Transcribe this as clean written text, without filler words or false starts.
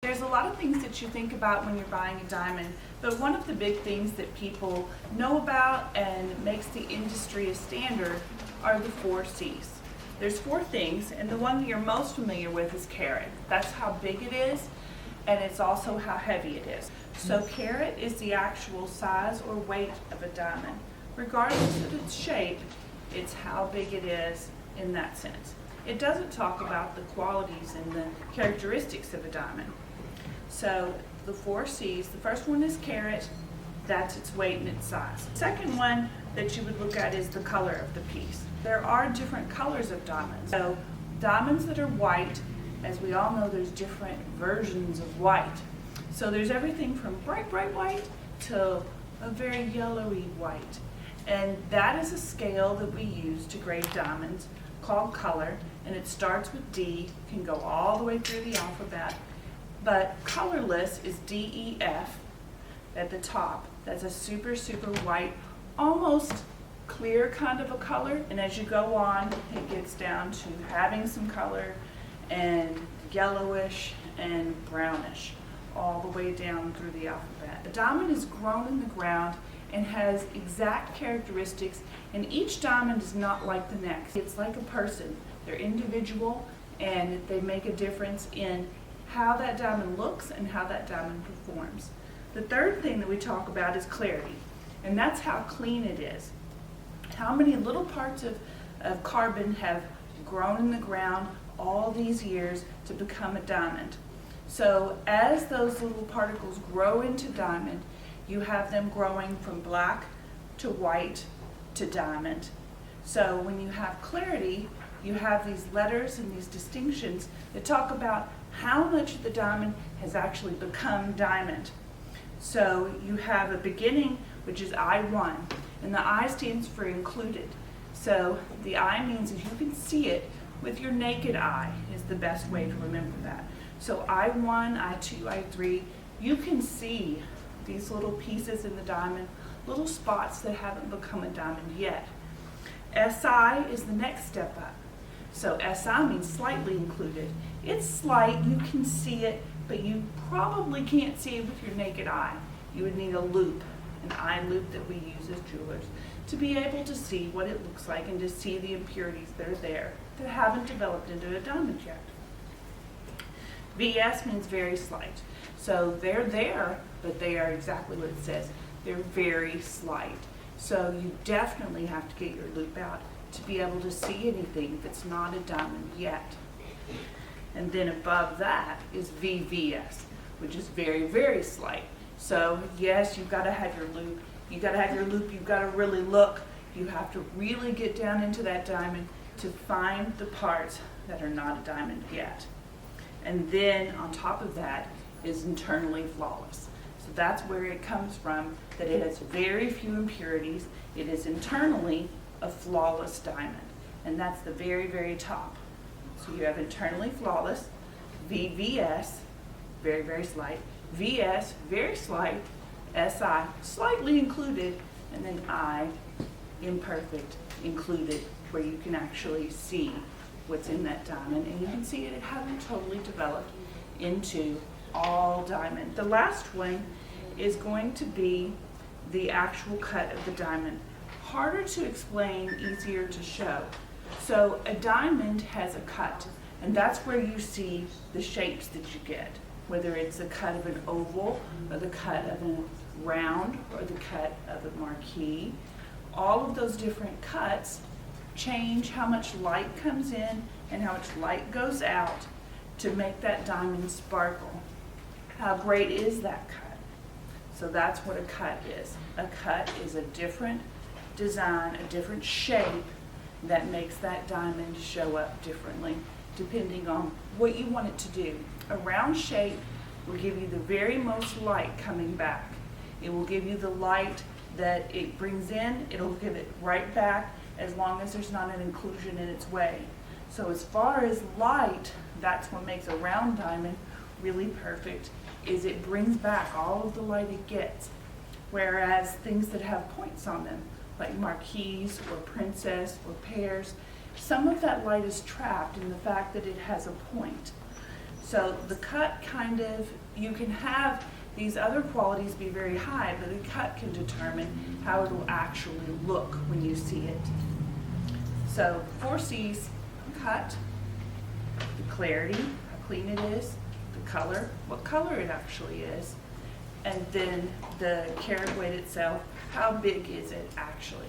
There's a lot of things that you think about when you're buying a diamond, but one of the big things that people know about and makes the industry a standard are the 4 C's. There's 4 things, and the one that you're most familiar with is carat. That's how big it is, and it's also how heavy it is. So carat is the actual size or weight of a diamond. Regardless of its shape, it's how big it is in that sense. It doesn't talk about the qualities and the characteristics of a diamond. So the 4 C's, the first one is carat, that's its weight and its size. The second one that you would look at is the color of the piece. There are different colors of diamonds. So diamonds that are white, as we all know, there's different versions of white. So there's everything from bright, bright white to a very yellowy white. And that is a scale that we use to grade diamonds called color, and it starts with D, can go all the way through the alphabet. But colorless is DEF at the top. That's a super, super white, almost clear kind of a color. And as you go on, it gets down to having some color and yellowish and brownish all the way down through the alphabet. A diamond is grown in the ground and has exact characteristics, and each diamond is not like the next. It's like a person. They're individual, and they make a difference in how that diamond looks and how that diamond performs. The third thing that we talk about is clarity, and that's how clean it is. How many little parts of carbon have grown in the ground all these years to become a diamond. So as those little particles grow into diamond, you have them growing from black to white to diamond. So when you have clarity, you have these letters and these distinctions that talk about how much of the diamond has actually become diamond. So you have a beginning, which is I1, and the I stands for included. So the I means that you can see it with your naked eye is the best way to remember that. So I1, I2, I3, you can see these little pieces in the diamond, little spots that haven't become a diamond yet. SI is the next step up. So SI means slightly included. It's slight, you can see it, but you probably can't see it with your naked eye. You would need a loupe, an eye loupe that we use as jewelers, to be able to see what it looks like and to see the impurities that are there that haven't developed into a diamond yet. VS means very slight. So they're there, but they are exactly what it says. They're very slight. So you definitely have to get your loupe out to be able to see anything that's not a diamond yet. And then above that is VVS, which is very, very slight. So yes, you've got to have your loupe. You've got to have your loupe. You've got to really look. You have to really get down into that diamond to find the parts that are not a diamond yet. And then on top of that is internally flawless. So that's where it comes from, that it has very few impurities. It is internally a flawless diamond. And that's the very, very top. So you have internally flawless, VVS, very, very slight, VS, very slight, SI, slightly included, and then I, imperfect, included, where you can actually see what's in that diamond, and you can see it hasn't totally developed into all diamond. The last one is going to be the actual cut of the diamond. Harder to explain, easier to show. So a diamond has a cut, and that's where you see the shapes that you get, whether it's the cut of an oval or the cut of a round or the cut of a marquee. All of those different cuts change how much light comes in and how much light goes out to make that diamond sparkle. How great is that cut? So that's what a cut is. A cut is a different design, a different shape that makes that diamond show up differently depending on what you want it to do. A round shape will give you the very most light coming back. It will give you the light that it brings in, it'll give it right back as long as there's not an inclusion in its way. So as far as light, that's what makes a round diamond really perfect, is it brings back all of the light it gets. Whereas things that have points on them, like marquise or princess or pears, some of that light is trapped in the fact that it has a point. So the cut kind of, you can have these other qualities be very high, but the cut can determine how it will actually look when you see it. So 4 C's: cut, the clarity, how clean it is, the color, what color it actually is, and then the carat weight itself, how big is it actually.